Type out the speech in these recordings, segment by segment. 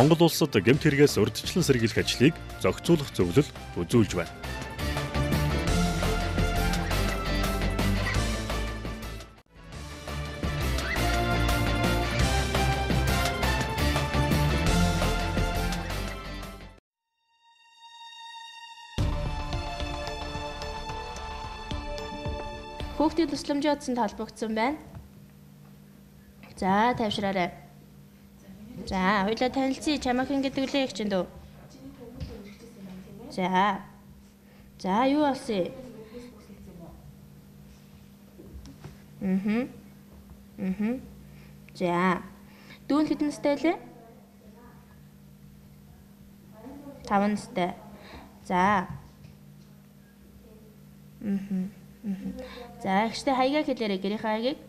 Монгол улсад гэмт хэрэгээс урьдчилан сэргийлэх ажлыг зохицуулах зөвлөл үзүүлж байна. Хүүхдийн тусламжийн утсанд холбогдсон байна. За, тавьшраарай. За, хоёулаа танилцъя. Чамаахан гэдэг үлээ их чинь дөө. За. За, юу болсон юм? За. Дүүн хэдэн настай лээ? 5 настай. За. За, ихтэй хаягаа хэлээрэй, гэрийнхээ хаягийг.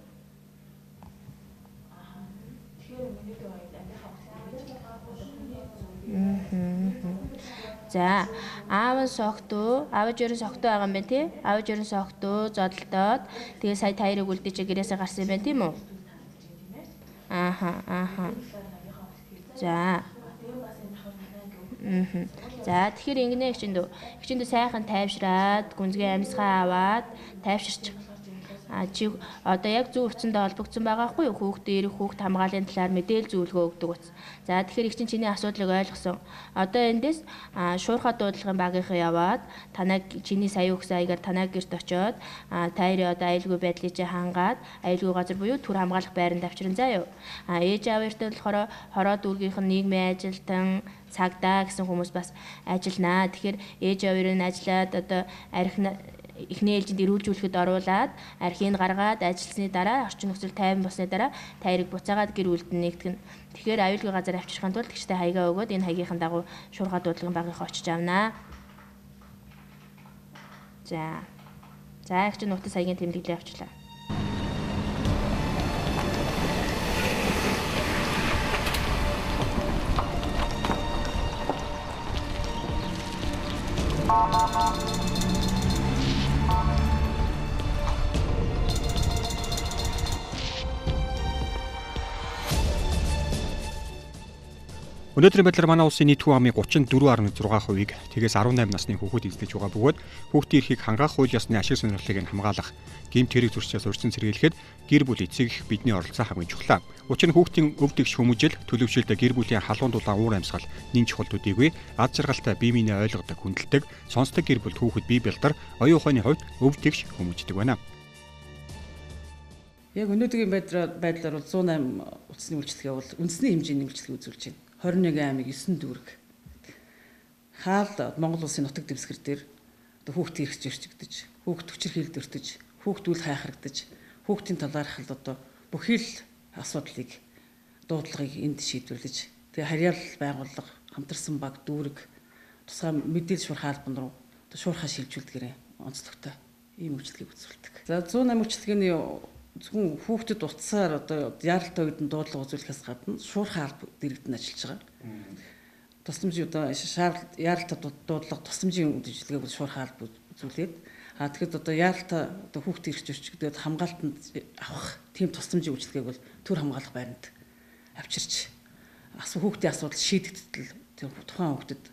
За, аав согтуу, аавч ерөн согтуу байгаа юм байна тий? Аавч ерөн согтуу зодолдоод тэгээ сая таярыг үлдээч гэрээсээ гарсан юм байна тийм үү? За. За, тэгэхээр ингэнэ хичээндээ сайхан тайвшраад, гүнзгий амьсгаа аваад тайвширч. Чи одоо яг зөв хүчтэндээ холбогдсон байгаа хгүй юу? Хүүхдээ ирэх хүүхд хамгааллын талаар мэдээлэл зөвлөгөө өгдөг үз. За, тэгэхээр их чиний асуудлыг ойлгосон. Одоо эндээс шуурхай дуудлагын багийнхан яваад танайг чиний сая өгсөн аягаар танайг гэрт очиод тайрын одоо аюулгүй байдлыг хангаад аюулгүй газар буюу төр хамгаалах байранд авчирна заа юу. Ээж аав эртэл болохоор хороо дүүргийнх нь нийгмийн ажилтан цагдаа гэсэн хүмүүс бас ажилланаа. Тэгэхээр ээж аавын ажиллаад одоо архин эхний ээлжинд эрүүлжүүлэхэд оруулаад архийг гаргаад ажилласны дараа орчин нөхцөл тайван болсны дараа тайрыг буцаагаад гэр бүлд нэгтгэн. Тэгэхээр аюулгүй газар авчирхын тулд гэртээ хаягаа өгөөд энэ хаягийнхын дагуу шуурхай дуудлагын багийнхаа очиж авнаа. За. За, их чинь утас хаягийн тэмдэглэлээ авчлаа. Өнөөдрийн байдлаар манай улсын нийт хүн амын 34.6%-ийг тэгээс 18 насны хүүхэд эзлэж байгаа бөгөөд хүүхдийн эрхийг хангах хууль ёсны ашиг сонирхлыг хамгаалах, гэмт хэрэг зөрчилөөс урьдчилан сэргийлэхэд гэр бүл эцэг бидний оролцоо хамгийн чухал. Учир нь хүүхдийн өв дэгш хүмүүжил, төлөвшөлт, гэр бүлийн халуун дулаан уур амьсгал нэн чухал төдийгүй аз жаргалтай бие биенээ ойлгодог, хүндэлдэг, сонсдог гэр бүлд хүүхэд бие бэлдар оюун ухааны хувьд өв дэгш хүмүүждэг байна. Яг өнөөдрийн байдлаар бол 108 утасны үйлчлэгээ бол үндэсний хэмжээний үйлчлэгээ үзүүлж байна. 21 аймаг 9 дүүрэг. Хаал Монгол улсын нутаг дэвсгэр дээр хүүхдийн эрх зөрчигдөж, хүүхд хүчирхийлэлд өртөж, хүүхд үл хайхрагдаж, хүүхдийн талаарх л одоо бүхий л асуудлыг дуудлагыг энд шийдвэрлэж, тэгээ харьяал байгууллага, хамтарсан баг, дүүрэг, тусгай мэдээлэл шуурхай албан руу шуурхай шилжүүлдгээрээ онцлогтой ийм үйлчлэгийг үзүүлдэг. За 108 үйлчлэгээний зөвхөн хүүхдэд утсаар одоо яаралтай үед нь дуудлага үзүүлэхээс гадна шуурхай алба дэрэгдэн ажиллаж байгаа. Тусламжийн одоо яаралтай дуудлага тусламжийн үйлчлэгээг бол шуурхай алба үзүүлээд тэгэхэд одоо яаралтай одоо хүүхдийн эрх зөрчигдөд хамгаалтанд авах тийм тусламжийн үйлчлэгээг бол төр хамгаалах байранд авчирч хүүхдийн асуудал шийдэгдэл тухайн хүүхдэд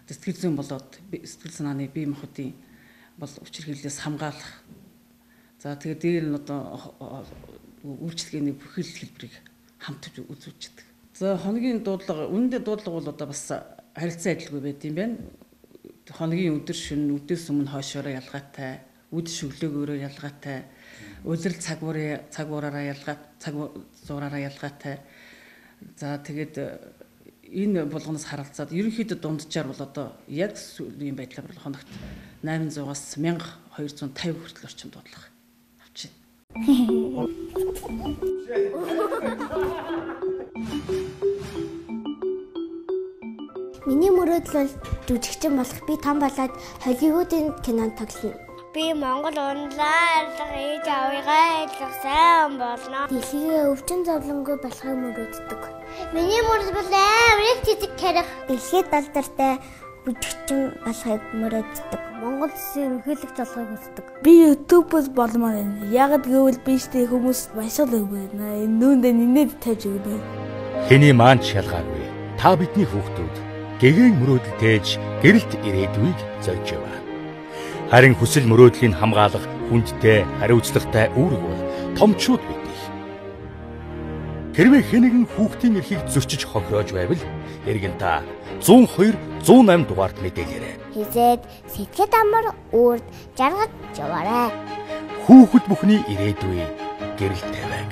сэтгэл зүйн болоод сэтгэл санааны бие махбодын бол хүчирхийллээс хамгаалах. За тэгээд дээр нь одоо үйлчлэгээний бүхэл хэлбэрийг хамтж үзүүлждэг. За хоногийн дуудлага, үнэндээ дуудлага бол одоо бас харилцан адилгүй байд юм байна. Хоногийн өдөр шөнө, өдөөс өмнө хойшоороо ялгаатай, үд шөглөөгөөрөө ялгаатай, улирал цаг зуураараа ялгаатай. За тэгээд энэ болгоноос харалцаад ерөнхийдөө дунджаар бол одоо яг сүүлийн байдлаар бол хоногт 800-аас 1250 хүртэл орчим дуудлага. Миний мөрөөдөл бол жүжигчин болох. Би том болоод Холливуудын кинонд тоглоно. Би Монгол унлаа арилгах ээж аваагаа ажиллах сайн болно. Дэлхийгээ өвчин зовлонгүй болохыг мөрөөддөг. Миний мөрөөдөл бол амар жижиг хэрэг. Дэлхийд далдартай бүжигчин болохыг мөрөөддөг. Монгол Улсын ерөнхийлөгч болохыг хүсдэг. Би YouTube-с болмоор байна. Яг гэвэл би ч хүмүүс маш л өвгөө. Нүүндээ нинээд тавьж өгнө. Хэний маань шалгаагүй. та бидний хүүхдүүд гэгээн мөрөөдөлтөж гэрэлт ирээдүйг зорж яваа. Харин хүсэл мөрөөдлийн хамгаалах хүндтэй хариуцлагатай үүрэг бол томчууд биднийх. Хэрвээ хэнэгэн хүүхдийн эрхийг зөрчиж хохироож байвал эргэн та 102 108 дугаард мэдээлээрэй. Хизээд сэтгэд амар үрд жаргаж яваарай. Хүүхэд бүхний ирээдүй гэрэлтэй байг.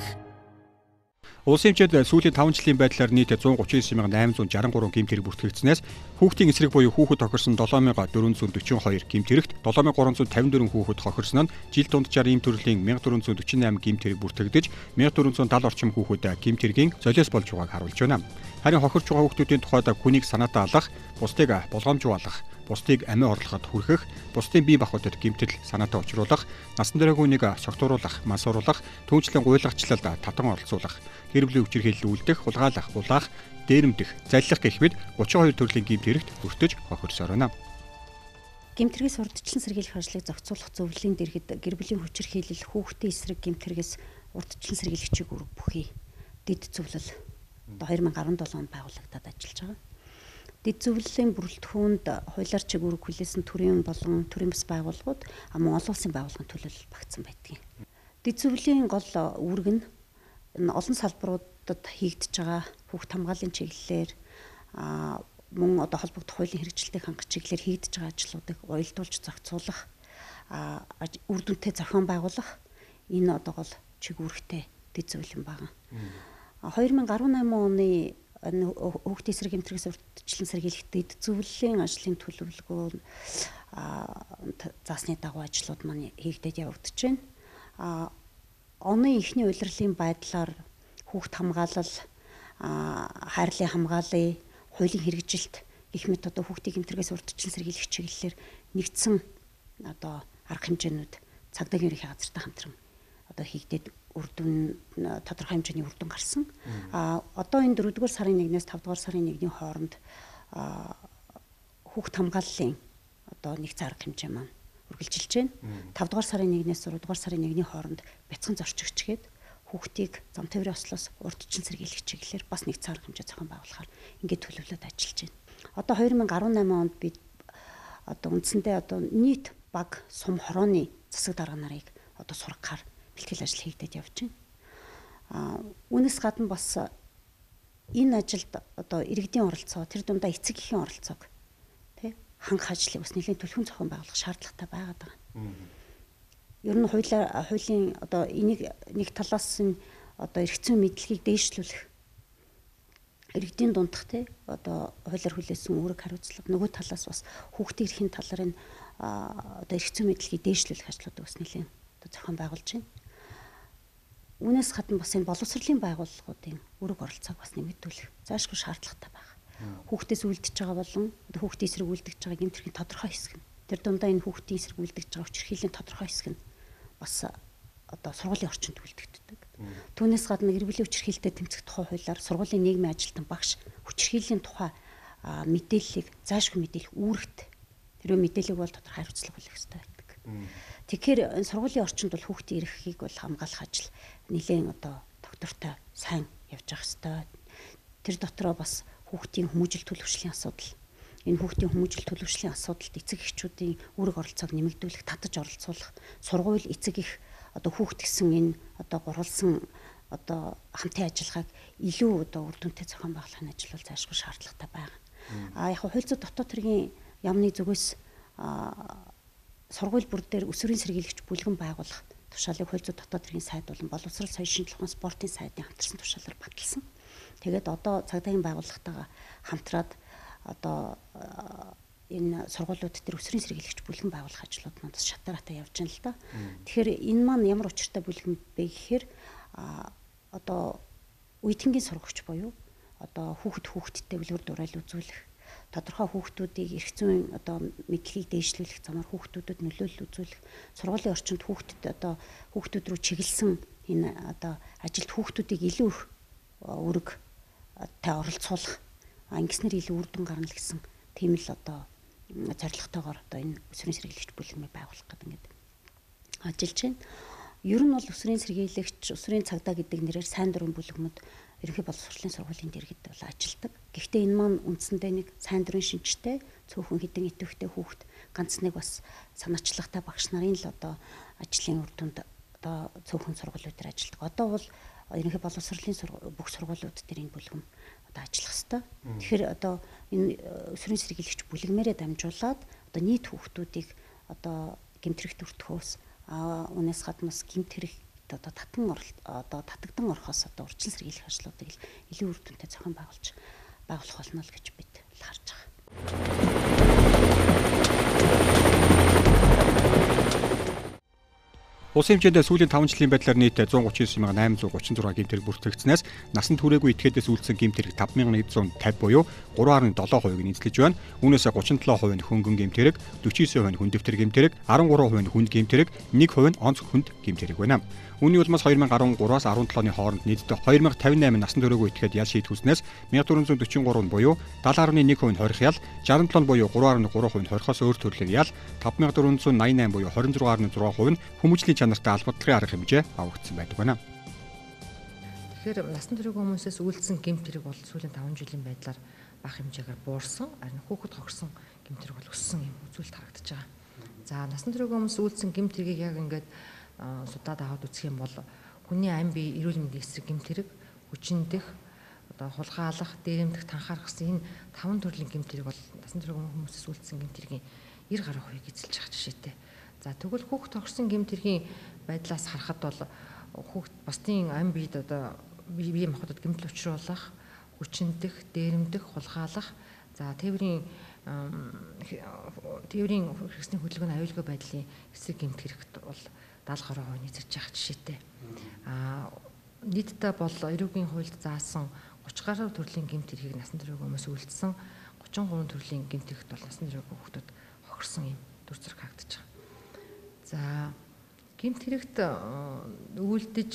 Улсын хэмжээнд сүүлийн 5 жилийн байдлаар нийт 139,863 гэмт хэрэг бүртгэгдсэнээс хүүхдийн эсрэг буюу хүүхэд тохирсон 7,442 гэмт хэрэгт 7,354 хүүхэд хохирсон нь жил дунджаар ийм төрлийн 1,448 гэмт хэрэг бүртгэгдэж 1,470 орчим хүүхэд гэмт хэргийн золиос болж байгааг харуулж байна. Харин хохирч байгаа хүүхдүүдийн тухайд хүнийг санаатаа алгах, бусдыг болгоомжуулах, бусдыг амиа орлоход хүргэх, бусдын бие махбодод гэмтэл санаатаа учруулах, насан туршийн хүнийг согтууруулах, масууруулах, түүнчлэн гуйлагчлалд татан оролцуулах, гэр бүлийн хүчирхийлэл үлдэх, хулгайлах, булаах, дээрэмдэх, заллих гэх мэт 32 төрлийн гэмт хэрэгт бүртэж хохирсоор байна. Гэмт хэрэгээс урдчлан сэргийлэх ажлыг зохицуулах зөвлөлийн дэргэд гэр бүлийн хүчирхийлэл, хүүхдийн эсрэг гэмт хэрэгээс урдчлан сэргийлэгчийг өрг бүхий дэд зөвлөл 2017 онд байгуулагдаад ажиллаж байгаа. Дэд зөвлөлийн бүрэлдэхүүнд хуулиар чиг үүрэг хүлээсэн төрийн болон төрийн бас байгууллагууд мөн олон улсын байгууллагын төлөөлөл багтсан байдаг. Дэд зөвлөлийн гол үүрэг нь олон салбаруудад хийгдэж байгаа хүүхд хамгааллын чиглэлээр мөн одоо холбогдох хуулийн хэрэгжилтийг хангах чиглэлээр хийгдэж байгаа ажлуудыг уялдуулж зохицуулах, үр дүнтэй зохион байгуулах энэ одоо гол чиг үүрэгтэй дэд зөвлөл байна. 2018 оны хүүхдийн эсрэг гэмт хэрэгээс урьдчилан сэргийлэх дэд зөвлөлийн ажлын төлөвлөгөө заасны дагуу ажлууд маань хийгдэж явагдаж байна. Оны эхний улирлын байдлаар хүүхд хамгаалал, хайрлын хамгааллын, хуулийн хэрэгжилт гэх мэт одоо хүүхдийн гэмт хэрэгээс урьдчилан сэргийлэх чиглэлээр нэгдсэн одоо арга хэмжээнүүд цагдаагийн ерөнхий газартай хамтран одоо хийгдээд үр дүн тодорхой хэмжээний үр дүн гарсан. Одоо энэ 4-р сарын 1-ээс 5-р сарын 1-ний хооронд хүүхд хамгааллын одоо нэг арга хэмжээ маань үргэлжилж байна. 5-р сарын 1-ээс 6-р сарын 1-ний хооронд бяцхан зорчигчгээд хүүхдийг зам тээврийн ослоос урьдчилан сэргийлэх чиглэлээр бас нэг арга хэмжээ зохион байгуулахаар ингээд төлөвлөд ажиллаж байна. Одоо 2018 онд бид одоо үндсэндээ одоо нийт баг сум хорооны засаг дарга нарыг одоо сургахаар бэлтгэл ажил хийгдэж явж байна. Үүнээс гадна бас энэ ажилд одоо иргэдийн оролцоо, тэр дундаа эцэг эхийн оролцоог тий хангах ажлыг бас нэлээд төлхөн зохион байгуулах шаардлагатай байгаад байгаа. Ер нь хуулийн одоо энийг нэг талаас нь одоо эрх зүйн мэдлэгийг дээшлүүлэх иргэдийн дундах тий одоо хуулиар хүлээсэн үүрэг хариуцлага, нөгөө талаас бас хүүхдийн эрхийн талаар нь одоо эрх зүйн мэдлэгийг дээшлүүлэх ажлуудыг бас нэлээд одоо зохион байгуулж байна. Үүнээс гадна бас энэ боловсролын байгууллагуудын үүрэг оролцоог бас нэмэгдүүлэх заашгүй шаардлагатай байна. Хүүхдээс үлдэж байгаа болон хүүхдийн эсрэг үлдэж байгаа гэмт хэргийн тодорхой хэсэг нь тэр дундаа энэ хүүхдийн эсрэг үлдэж байгаа хүчирхийллийн тодорхой хэсэг нь бас одоо сургуулийн орчинд үлдэгддэг. Түүнээс гадна гэр бүлийн хүчирхийлэлтэй тэмцэх тухай хуулиар сургуулийн нийгмийн ажилтан багш хүчирхийллийн тухай мэдээллийг заашгүй мэдээлэх үүрэгтэй. Тэр мэдээллийг бол тодорхой хариуцлага хүлээх ёстой байдаг. Тэгэхээр энэ сургуулийн орчинд бол хүүхдийн эрхийг бол хамгаалах ажил нэлээд одоо доктортой сайн явж явах ёстой. Тэр дотроо бас хүүхдийн хүмүүжил төлөвшлийн асуудал. Энэ хүүхдийн хүмүүжил төлөвшлийн асуудалд эцэг эхчүүдийн үүрэг оролцоог нэмэгдүүлэх, татаж оролцуулах, сургууль эцэг эх одоо хүүхд гэсэн энэ одоо гурвалсан одоо хамтын ажиллагааг илүү одоо үр дүнтэй зохион байгуулахын ажил бол заашгүй шаардлагатай байна. Яг хууль зүйн дотоод хэргийн яамны зүгээс сургууль бүр дээр өсвөрийн сэргийлэгч бүлгэн байгуулах тушаалыг хууль зүйн дотоод хэргийн сайд болон боловсрол соёлын шинжилгээ спортын сайдын хамтарсан тушаалаар баталсан. Тэгээд одоо цагдаагийн байгууллагатайгаа хамтраад одоо энэ сургуулиуд дээр өсвөрийн сэргийлэгч бүлгэн байгуулах ажлууд маань бас шатараатай явж байна л да. Тэгэхээр энэ маань ямар учиртай бүлгэн бэ гэхээр одоо үеийнгийн сургагч буюу одоо хүүхдтэй үлгэр дурайл үзүүлэх, тодорхой хүүхдүүдийг эрх зүйн одоо мэдлэгийг дээшлүүлэх замаар хүүхдүүдэд нөлөөлөл үзүүлэх, сургуулийн орчинд хүүхдүүд рүү чиглэсэн энэ одоо ажилд хүүхдүүдийг илүү их үүрэгтэй оролцуулах, ингэснээр илүү үр дүн гарна л гэсэн тийм л одоо зорилготойгоор одоо энэ өсвөрийн сэргийлэгч бүлгэмийг байгуулах гэдэг ингээд ажиллаж байна. Ер нь бол өсвөрийн сэргийлэгч, өсвөрийн цагдаа гэдэг нэрээр сайн дурын бүлгэмүүд ерөнхий боловсролын сургуулийн дэргэд бол ажилдаг. Гэхдээ энэ маань үндсэндээ нэг сайн дурын шинжтэй цөөхөн хідэн идэвхтэй хүүхэд ганц нэг бас санаачлахтай багш нарын л одоо ажлын үр дүнд одоо цөөхөн сургуулиуд дээр ажилдаг. Одоо бол ерөнхий боловсролын бүх сургуулиуд дээр энэ бүлгэм одоо ажиллах ёстой. Тэгэхээр одоо энэ өсвөрийн сэргийлэгч бүлгмээрээ дамжуулаад одоо нийт хүүхдүүдийг одоо гэмтрэгт өртөхөөс үнээс гаднаас гэмтрэг одоо татагдан орохоос одоо урьдчилан сэргийлэх ажлуудыг илүү үр дүнтэй зохион байгуулах болно л гэж бид харж байгаа. Улсын хэмжээнд сүүлийн 5 жилийн байдлаар нийт 139,836 гэмтэрэг бүртгэгдснээс насан туршаагүй этгээдээс үйлдсэн гэмтэрэг 5,150 буюу 3.7% нь эзлэж байна. Үүнээс 37% нь хөнгөн гэмтэрэг, 49% нь хүндэвтэр гэмтэрэг, 13% нь хүнд гэмтэрэг, 1% нь онц хүнд гэмтэрэг байна. Үүний улмаас 2013-аас 17 оны хооронд нийтдээ 2058 насан туршаагүй этгээд ял шийдвүүлснээс 1443 буюу 70.1% нь хорих ял, 67 буюу 3.3% нь хорихоос өөр төрлийн ял, 5488 буюу 26.6% нь хүмүүжлийн чанартай албадлагын арга хэмжээ авагдсан байдаг байна. Тэгэхээр насан туршаагүй хүмүүсээс үйлдсэн гэмтэрэг бол сүүлийн 5 жилийн байдлаар бага хэмжээгээр буурсан, харин хүүхэд хогсон гэмтэрэг бол өссөн юм үзүүлэлт харагдаж байгаа. За насан туршаагүй хүмүүс үйлдсэн гэмтэргийг яг ингээд судаад аваад үзэх юм бол хүний амь бие эрүүл мэндийн эсрэг гэмтэрэг, хүчиндэх, одоо хулгайлах, дээрэмдэх, танхаарах гэсэн энэ 5 төрлийн гэмтэрэг бол насан туршаагүй хүмүүсээс үйлдсэн гэмтэргийн 90% эзэлж байгаа жишээтэй. За тэгвэл хүүхэд тогсон гэмтэргийн байдлаас харахад бол хүүхэд бусдын амь биед одоо бие махбодод гэмтэл учруулах, хүчиндэх, дээрэмдэх, хулгайлах, за тээврийн хэрэгслийн хөдөлгөөний аюулгүй байдлын эсрэг гэмтэрэгт бол 70% нь эзэлж байгаа жишээтэй. Нийтдээ бол эрүүгийн хуульд заасан 30 гаруй төрлийн гэмтэргийг насан туршаагүй хүмүүс үйлдсэн, 33 төрлийн гэмтэрэгт бол насан туршаагүй хүүхдүүд хохирсон юм дүр зэрэг харагдаж байгаа. За гэмтэрэгт үйлдэж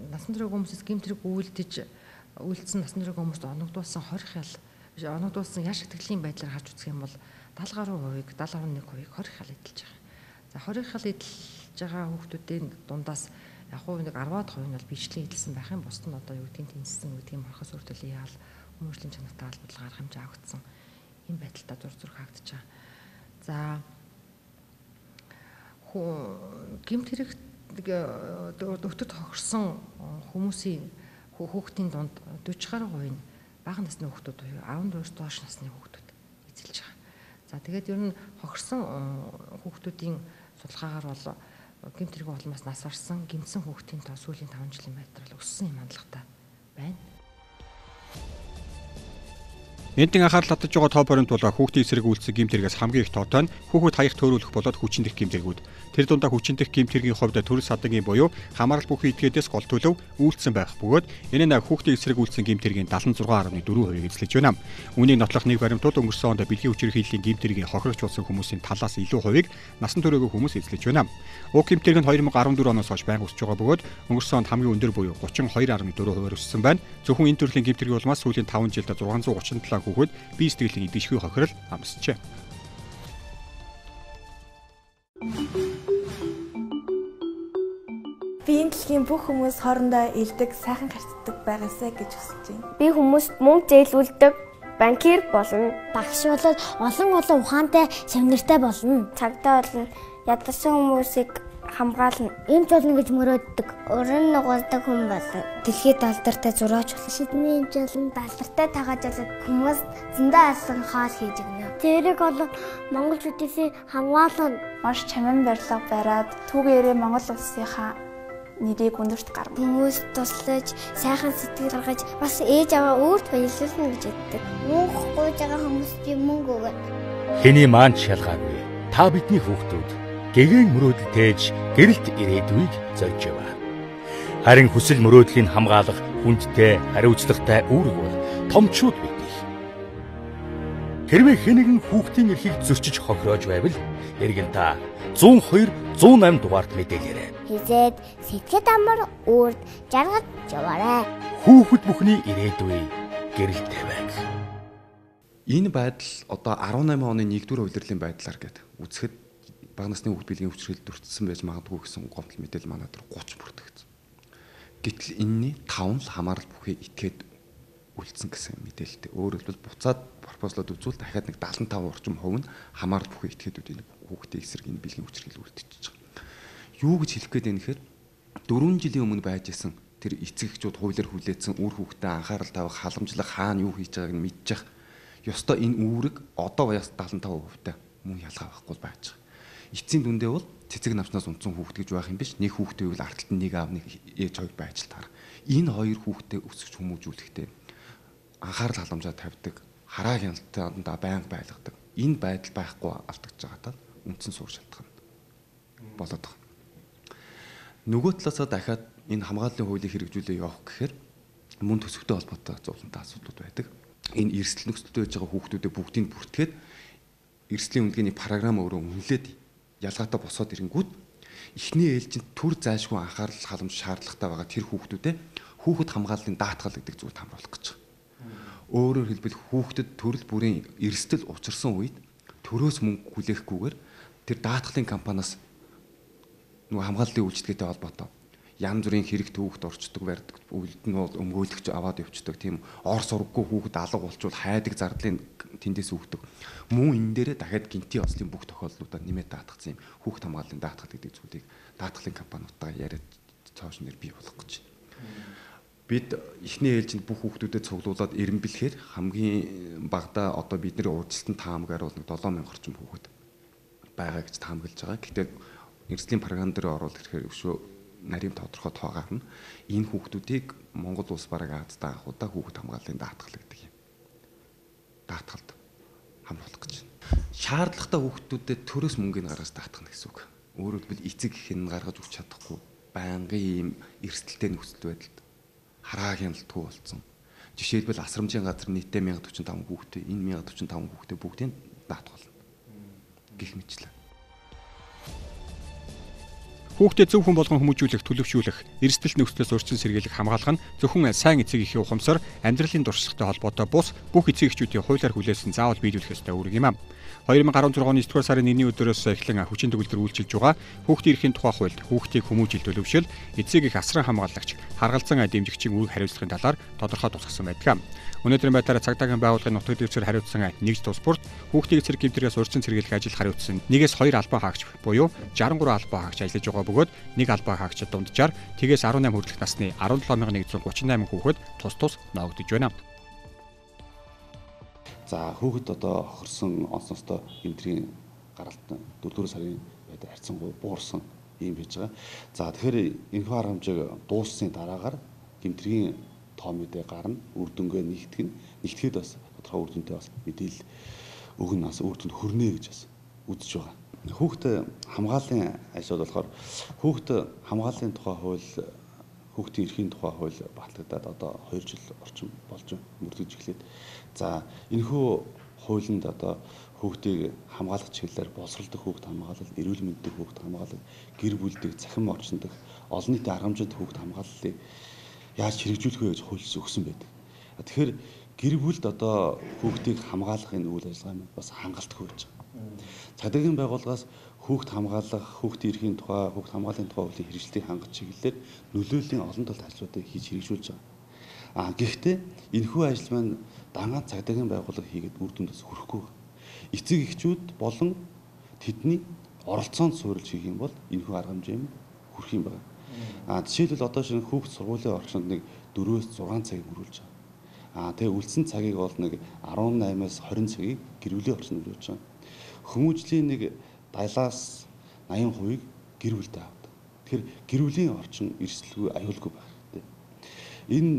насан туршаагүй хүмүүсээс гэмтэрэг үйлдсэн насан туршаагүй хүмүүст оногдуулсан хорих ял, оногдуулсан яш итгэлийн байдлаар харж үзэх юм бол 70 гаруй хувийг, 71%-ийг хорих ял эдэлж байгаа. За хорих ял эдэлж байгаа хүүхдүүдийн дундаас яг хуу нэг 10% нь бол бичлэн эдэлсэн байх юм. Бусд нь одоо юу гэдгийг тэнцсэн гэдэг юм орхос өртөлийн ял, хүмүүжлийн чанартай албадлага арга хэмжээ авагдсан юм байдалтай зур зураг харагдаж байгаа. За гэмтэрэгт өтөд хохирсон хүмүүсийн хүүхдийн дунд 40 гаруй хувь нь бага насны хүүхдүүд буюу 14-өөс доош насны хүүхдүүд эзэлж байгаа. За тэгээд ер нь хохирсон хүүхдүүдийн судалгаагаар бол гэмтэрэг улмаас нас барсан, гэмтсэн хүүхдийн тоо сүүлийн 5 жилийн байдлаар өссөн юм хандлагатай байна. Энтэн анхаарал татаж байгаа топ баримт бол хүүхдийн эсрэг үйлдсэн гэмтэргээс хамгийн их тоотой нь хүүхэд хаях төөрүүлэх болоод хүчиндэх гэмтэргүүд. Тэр дундаа хүчиндэх гэмтэргийн хувьд төрөл садангийн буюу хамаарал бүхий этгээдээс гол төлөв үйлдсэн байх бөгөөд энэ нь хүүхдийн эсрэг үйлдсэн гэмтэргийн 76.4% эзлэж байна. Үүнийг нотлох нэг баримт бол өнгөрсөн онд бэлгийн хүчирхийллийн гэмтэргийн хохирогч болсон хүмүүсийн талаас илүү хувийг насан туршаагүй хүмүүс эзлэж байна. Уг гэмтэрэг нь 2014 оноос хойш байнга өсөж байгаа бөгөөд өнгөрсөн онд хамгийн өндөр буюу 32.4% өссөн байна. Зөвхөн энэ төрлийн гэмтэргийн улмаас сүүлийн 5 жилд 637 хүүхэд бие сэтгэлийн идэвхтэй хохирол амсжээ. Би энэ дэлхийн бүх хүмүүс хоорондоо ирдэг, сайхан харьцдаг байгаасаа гэж хүсэж байна. Би хүмүүст мөнгө зээлүүлдэг, банкир болно. Багш болоод олон ухаантай, шавнартай болно. Цагдаа болно. Ядарсан хүмүүсийг хамгаална. Эмч болно гэж мөрөөддөг. Өрн нугалдаг хүн болно. Дэлхийд алдартай зураач болно. Шидний эмч болон алдартай тагаажлаад хүмүүс зөндөө алсан хоол хийж өгнө. Тэрэг бол монголчуудын хамгаална. Маш чамин барилга бариад түүгээрээ Монгол улсынхаа нэрийг өндөрт гаргав. Хүмүүс туслаж, сайхан сэтгэл гаргаж, бас ээж аваа өөрт баярлуулна гэж яддаг. Мөнгө гуйж байгаа хүмүүст би мөнгө өгнө. Хэний маань шалгаагүй. Та бидний хүүхдүүд гэгэн мөрөөдөл тээж гэрэлт ирээдүйг зорж яваа. Харин хүсэл мөрөөдлийн хамгаалах хүндтэй, хариуцлагатай үүрэг бол томчууд биднийх. Хэрвээ хэнэгэн хүүхдийн эрхийг зөрчиж хохироож байвал эргэн та 102 108 дугаард мэдээлээрэй. Хизээд сэтгэл амар үрд жаргаж яваарай. Хүүхэд бүхний ирээдүй гэрэлтэй байг. Энэ байдал одоо 18 оны 1-р улирлын байдлаар гээд үзэхэд бага насны хүүхд билгийн хүчирхийлэлд өртсөн байж магадгүй гэсэн гомдол мэдээлэл манай дээр 30 бүртгэгдсэн. Гэтэл энэний 5 л хамаарал бүхий итгээд үлдсэн гэсэн мэдээлэлтэй. Өөрөөр хэлбэл буцаад пропозлоод үзвэл дахиад нэг 75% орчим хувь нь хамаарал бүхий итгээд хүүхдийн эсрэг энэ бэлгийн хүчирхийлэл үлдчихэж байгаа. Юу гэж хэлэх гээд байна гэхээр 4 жилийн өмнө байж исэн тэр эцэг эхчүүд хуулиар хүлээсэн үр хүүхдэд анхаарал тавих, халамжлах, хаана юу хийж байгааг нь мэдчих. Ёстой энэ үүрэг одоо баяс 75% мөн ялгаа байхгүй байж байгаа. Эцсийн дүндээ бол цэцэг навчнаас унтсан хүүхд гэж байх юм биш. Нэг хүүхдээ бол ардталт нь нэг аав нэг ээж хоёр байж л таар. Энэ хоёр хүүхдээ өсгөж хүмүүжүүлэхдээ анхаарал халамжаа тавьдаг, хараа хяналтаа байнга байлгадаг. Энэ байдал байхгүй алдагдж байгаадаа үндсэн суурь шалтгаан болоод байгаа. Нөгөө талаасаа дахиад энэ хамгааллын хуулийг хэрэгжүүлээ явах гэхээр мөн төсөвтэй холбоотой зовлонтой асуудлууд байдаг. Энэ эрсдэл нөхцөлтэй байж байгаа хүүхдүүдэд бүгдийг бүртгээд эрсдлийн үнэлгээний програм өөрөө үнэлээд ялгаатай босоод ирэнгүүт эхний ээлжинд төр зайлшгүй анхаарал халамж шаардлагатай байгаа тэр хүүхдүүдэд хүүхэд хамгааллын даатгал гэдэг зүйлд хамруулах гэж байгаа. Өөрөөр хэлбэл хүүхдэд төрөл бүрийн эрсдэл учирсан үед төрөөс мөнгө хүлээхгүйгээр тэр даатгалын компаниас нөгөө хамгааллын үйлчлэгээтэй холбоотой янз бүрийн хэрэг төвөгт орчдөг барьдаг үйлд нь бол өмгөөлөгч аваад явцдаг тийм ор сургаггүй хүүхэд алга болчвол хайдаг зардлын тэндээс өгдөг. Мөн энэ дээрээ дахиад гинтийн ослын бүх тохиолдлуудаар нэмээд даатгсан юм хүүхэд хамгааллын даатгал гэдэг зүйлийг даатгалын компаниудтайгаа яриад цааш нэр бий болгох гэж. Бид эхний ээлжинд бүх хүүхдүүдэд цуглуулад эренбэлэхээр хамгийн багадаа одоо бидний урьдчилсан таамгаар бол 7000 орчим хүүхэд байгаа гэж таамаглаж байгаа. Гэхдээ эрсдлийн програм дээр оруулах гэхээр өшөө нарийн тодорхой тоо гарна. Энэ хүүхдүүдийг Монгол улс бараг Азтай анхудаа хүүхэд хамгааллын даатгал гэдэг юм. Даатгалд хамруулах гэж байна. Шаардлагатай хүүхдүүдэд төрөөс мөнгөний гаргаж даатгах гэсэн үг. Өөрөөр хэлбэл эцэг хэн гаргаж өгч чадахгүй байнгын ийм эрсдэлтэй нөхцөл байдалд хараа хяналтгүй болсон. Жишээлбэл асрамжийн газар нийтдээ 1045 хүүхдээ энэ 1045 хүүхдээ бүгдийг даатгуулна. Гэх мэтлээ. Хүүхдэд зөв хүн болгон хүмүүжүүлэх, төлөвшүүлэх, эрсдэл нөхцлөөс урьдчилан сэргийлэх хамгаалах нь зөвхөн сайн эцэг эхийн ухамсар, амьдралын дуршлагтай холбоотой бус бүх эцэг эхчүүдийн хуулиар хүлээсэн заавал биелүүлэх ёстой үүрэг юм аа. 2016 оны 9-р сарын 1-ний өдрөөс эхлэн хүчин төгөлдөр үйлчилж байгаа Хүүхдийн эрхийн тухай хуульд хүүхдийг хүмүүжил төлөвшил, эцэг эх асран хамгаалагч, харгалзан дэмжигчийн үүрэг хариуцлагын талаар тодорхой тусгасан байдаг. Өнөөдрийн байдлаар цагдаагийн байгууллагын нутаг дэвсгэр хариуцсан нэгж тус бүрт хүүхдийн эсрэг гэмтрээс урьдчилан сэргийлэх ажил хариуцсан 1-2 албан хаагч буюу 63 албан хаагч ажиллаж байгаа бөгөөд нэг албан хаагчид дунджаар тэгээс 18 хүртэлх насны 17138 хүүхэд тус ноогдож байна. За хүүхэд одоо хохирсон онцностой гэмтрийн гаралт 4 сарын байд харьцангуй буурсан юм байж байгаа. За тэгэхээр энэхүү арга хэмжээг дууссаны дараагаар гэмтрийн тоо мэдээ гарна, үр дүнгээ нэгтгэхэд бас тодорхой үр дүнтэй бас мэдээлэл өгнө, бас үр дүнд хүрнэ гэж бас үзэж байгаа. Хүүхэд хамгааллын ажлууд болохоор хүүхэд хамгааллын тухай хууль, хүүхдийн эрхийн тухай хууль батлагдаад одоо 2 жил орчим болж мөрдөж эхлээд. За энэхүү хуулинд одоо хүүхдийг хамгаалах чиглэлээр боловсролтой хүүхд хамгаалал, эрүүл мэндийн хүүхд хамгаалал, гэр бүлдэх, цахим орчиндх олон нийтийн арга хэмжээнд хүүхд хамгааллыг яаж хэрэгжүүлэх вэ гэж хуульс өгсөн байдаг. Тэгэхээр гэр бүлд одоо хүүхдийг хамгаалах энэ үйл ажиллагаа нь бас хангалтгүй байж байгаа. Цагдаагийн байгууллагаас хүүхд хамгаалах, хүүхдийн эрхийн тухай, хүүхд хамгааллын тухай хуулийн хэрэгжлийг хангах чиглэлээр нөлөөллийн олон талт ажлуудыг хийж хэрэгжүүлж байгаа. Гэхдээ энэхүү ажил маань дагаад цагдаагийн байгууллага хийгээд үр дүндээс хүрэхгүй. Эцэг эхчүүд болон тэдний оролцоонд суурилж хийх юм бол энэхүү арга хэмжээ хүрэх юм байна. Жишээлбэл одоо шинэ хүүхд сургуулийн орчинд нэг 4-6 цагийг мөрүүлж байгаа. Тэгээ үлдсэн цагийг бол нэг 18-аас 20 цагийг гэр бүлийн орчинд мөрүүлж байгаа. Хүмүүжлийн нэг 70-аас 80% гэр бүлдээ авдаг. Тэгэхээр гэр бүлийн орчин эрсдэлгүй аюулгүй байх хэрэгтэй. Энэ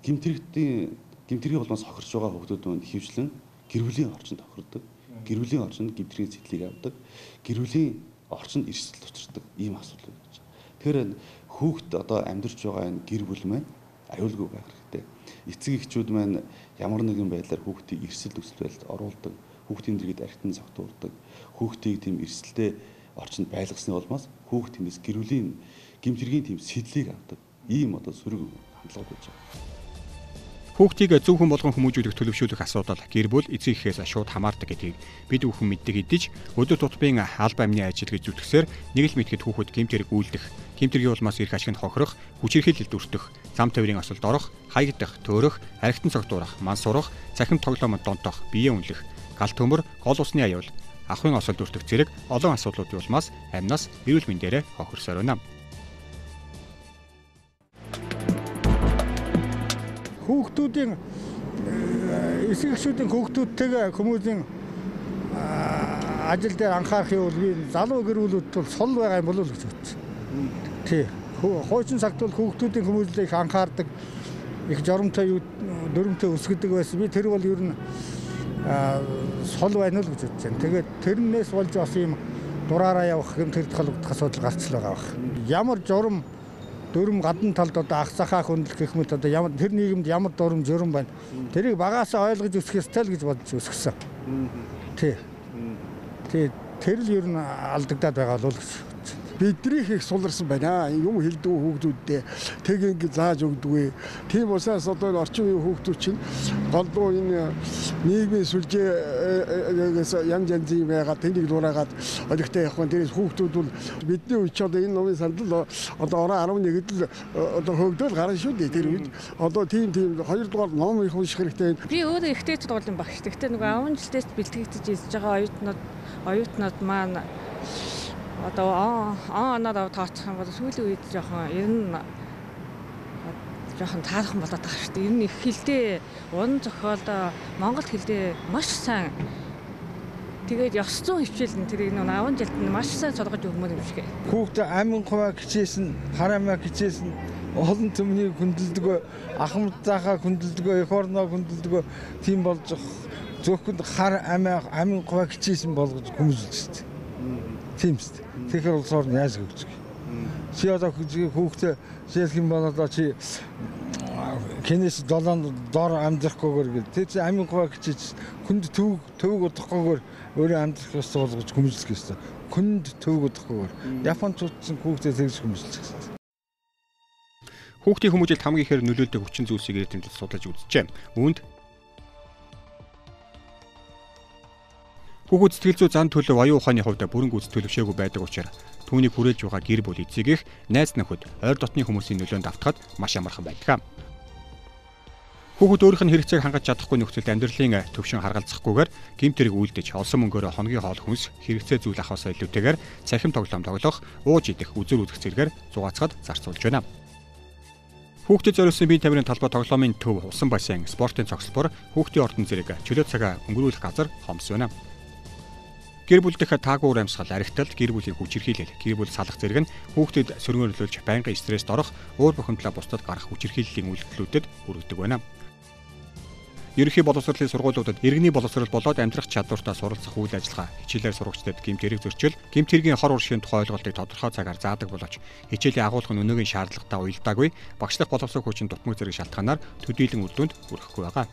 гэмтрийн улмаас хохирч байгаа хүүхдүүд манд хөвчлэн гэр бүлийн орчинд тохирдог. Гэр бүлийн орчинд гэмтрийн зэтлийг авдаг. Гэр бүлийн орчинд эрсдэл учирдаг ийм асуудал байж байгаа. Тэгэхээр хүүхд одоо амьдарч байгаа энэ гэр бүл маань аюулгүй байх хэрэгтэй. Эцэг эхчүүд маань ямар нэгэн байдлаар хүүхдийг эрсдэл нөхцөл байдалд оруулдаг, хүүхдийн дэргэд архитан загтуурдаг, хүүхдийг тийм эрсдэлтэй орчинд байлгасны улмаас хүүхд тэндээс гэр бүлийн гэмт хэргийн тийм сэтлийг авдаг. Ийм одоо сөрөг хандлага байж байгаа. Хүүхдийг зөв хүн болгон хүмүүжүүлэх төлөвшүүлэх асуудал гэр бүл эцэг эхээс шууд хамаардаг гэдгийг бид бүхэн мэддэг идэж өдөр тутмын алба амны ажил гэж зүтгэсээр нэг л мэтгэд хүүхэд гэмт хэрэг үйлдэх, гэмт хэргийн улмаас ирэх ашигт хохирох, хүчирхийлэлд өртөх, зам тээврийн осолд орох, хаягдах, төөрөх, архитан цогтуурах, ман сурах, цахим тоглоомод донтох, биеэ үнэлэх, гал төмөр, гол усны аюул, ахын осолд өртөх зэрэг олон асуудлуудын улмаас амнаас эрүүл мэндээрээ хохирсоор байна. Хүүхдүүдийн эсрэг гишүүдийн хүүхдүүдтэйгээ хүмүүсийн ажил дээр анхаарахын бол би залуу гэр бүлүүд бол сул байгаа юм болов уу гэж бодсон. Тий. Хуучин цагт бол хүүхдүүдийн хүмүүжлээ их анхаардаг, их жоромтой дүрмтэй өсгөдөг байсан. Би тэр бол ер нь сул байна л гэж бодож байна. Тэгээд тэрнээс болж бас ийм дураараа явах юм тэр толгодох асуудал гарч л байгаа баг. Ямар журам дүрм гадна талд одоо ах цахаа хөндлөх гэх мэт одоо ямар тэр нийгэмд ямар дүрм журам байна. Тэрийг багаасаа ойлгож өсөх ёстой л гэж бодож өсгсөн. Тий. Тэр л ер нь алдагдаад байгаа л гэж. Бидрийг их суларсан байна. Юм хэлдэг хүүхдүүддээ тэг ингэ зааж өгдөггүй. Тийм учраас одоо орчин үеийн хүүхдүүд чинь голдуу энэ нийгмийн сүлжээ янз янзын байгаад тэнийг дураагаад олигтой явах нь тэрээс хүүхдүүд бол бидний үе ч одоо энэ номын сандал одоо орон 11-д л одоо хөгдөөл гарна шүү дээ тэр үед. Одоо тийм хоёрдугаар ном их унших хэрэгтэй. Би өөрөө ихтэй цуглын багш. Гэхдээ нөгөө аван жилдээс бэлтгэгдэж ирж байгаа оюутнууд маань одоо оноо тооцох юм бол сүүлийн үед жоохон ер нь жоохон таархан болоод байгаа шүү дээ. Ер нь их хэлтэй уран зохиолд монгол хэлдээ маш сайн тэгээд ёс зүйн хичээл нь тэрийг нэг 10 жилд нь маш сайн сургаж өгмөр юм шиг. Хүүхдээ амин хуваа хичээсэн, харамаа хичээсэн, олон төмнийг хүндэлдэг, ахмадтайхаа хүндэлдэг, эх орноо хүндэлдэг тийм болж зөвхөн хар амин хуваа хичээсэн болгож хүмүүжүүлж шүү дээ. Тийм шүү дээ. Тэгэхээр улс орн яаж хөгжих. Чи одоо хүүхдээ шилэх юм бол одоо чи кенес долоон дор амьдрахгүйгээр гэл. Тэг чи амин хуваа хичээж хүнд төвөг удахгүйгээр өөрөө амьдрах ёстой болгож хүмүүжлэх ёстой. Хүнд төвөг удахгүйгээр. Япончуудсан хүүхдээ тэгж хүмүүжлэх ёстой. Хүүхдийн хүмүүжилт хамгийн ихээр нөлөөлдөг хүчин зүйлсийг эрдэмтэд судлаж үзжээ. Үүнд хүүхэд сэтгэл зүй зан төлөв оюун ухааны хувьд бүрэн гүйцэтгэлөвшээгүй байдаг учраас түүнийг хүрээлж байгаа гэр бүл эцэг их найз нөхөд ойр дотны хүмүүсийн нөлөөнд автахад маш амархан байдаг. Хүүхэд өөрийнх нь хэрэгцээг хангаж чадахгүй нөхцөлд амьдралын төвшин харгалзахгүйгээр гэмт хэрэг үйлдэж олсон мөнгөөр хоногийн хоол хүнс хэрэгцээ зүйл авахаас илүүтэйгээр цахим тоглоом тоглох, ууж идэх, үзүр үзэх зэрэгээр зугаацгаад зарцуулж байна. Хүүхдэд зориулсан бие тамирын талбай тоглоомын төв, усан бассейн, спортын цогцлбор, хүүхдийн ордон зэрэг чөлөө цагаа өнгөрүүлэх газар хомс байна. Гэр бүл дэх таагүй амьсгал, архитал, гэр бүлийн хүчирхийлэл, гэр бүл салах зэрэг нь хүүхдэд сөргөөлөж байнгын стресст орох, уур бухимдлаа бусдад гарах хүчирхийллийн үйлдэлүүдэд хүргэдэг байна. Ерөнхий боловсролын сургуулиудад иргэний боловсрол болоод амьдрах чадвартаа суралцах үйл ажиллагаа, хичээлээр сурагчдад гэмт хэрэг зөрчил, гэмт хэргийн хор уршийн тухай ойлголтыг тодорхой цагаар заадаг боловч хичээлийн агуулга нь өнөөгийн шаардлагатай уялдаагүй, багшлах боловсрол хүчин дутмаг зэрэг шалтгаанаар төдийлөн үр дүнд хүрэхгүй байгаа.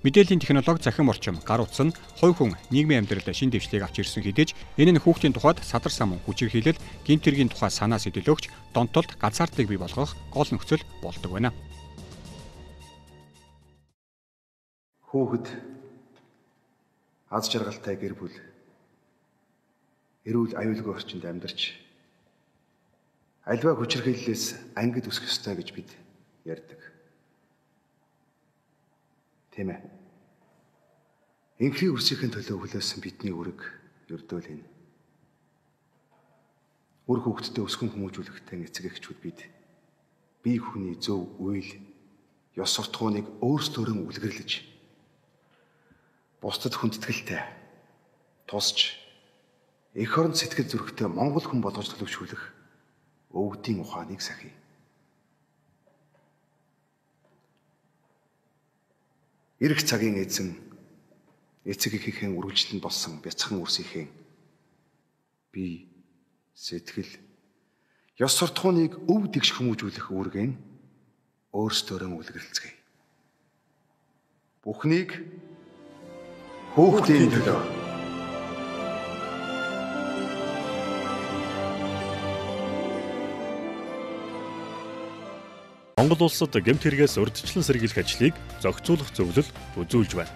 Мэдээллийн технологи, захим орчим, гар утас нь хувь хүн нийгмийн амьдралд шин дэвшлийг авч ирсэн хэдиж энэ нь хүүхдийн тухайд садар сам хүчирхийлэл, гэмт хэргийн тухай санаа сэтэл өгч донтолд ганцаардыг бий болгох гол нөхцөл болдог байна. Хүүхэд аз жаргалтай гэр бүл эрүүл аюулгүй орчинд амьдарч альва хүчирхийллээс ангид өсөх ёстой гэж бид ярьдаг. Тийм ээ. Инхри үрсийн төлөө хүлээсэн бидний үрэг ердөөл энэ. Үр хүүхэдтэй өсгөн хүмүүжүүлэхтэй эцэг эхчүүд бид бие хүний зөв үйл, ёс суртахууныг өөрсдөө үлгэрлэж бусдад хүндэтгэлтэй тусч эх орон сэтгэл зүрхтэй Монгол хүн болгож төлөвшүүлэх өвгдийн ухааныг сахив. Ирэх цагийн эзэн эцэг эхийн үргэлжлэн болсон бяцхан үрсийн бие сэтгэл ёс суртахууныг өв дэгш хүмүүжүүлэх үүргээ нь өөрсдөө үлгэрлцгээе. Бүхнийг хүүхдийн төлөө. Монгол улсад гэмт хэрэгээс урьдчилан сэргийлэх ажлыг зохицуулах зөвлөл үзүүлж байна.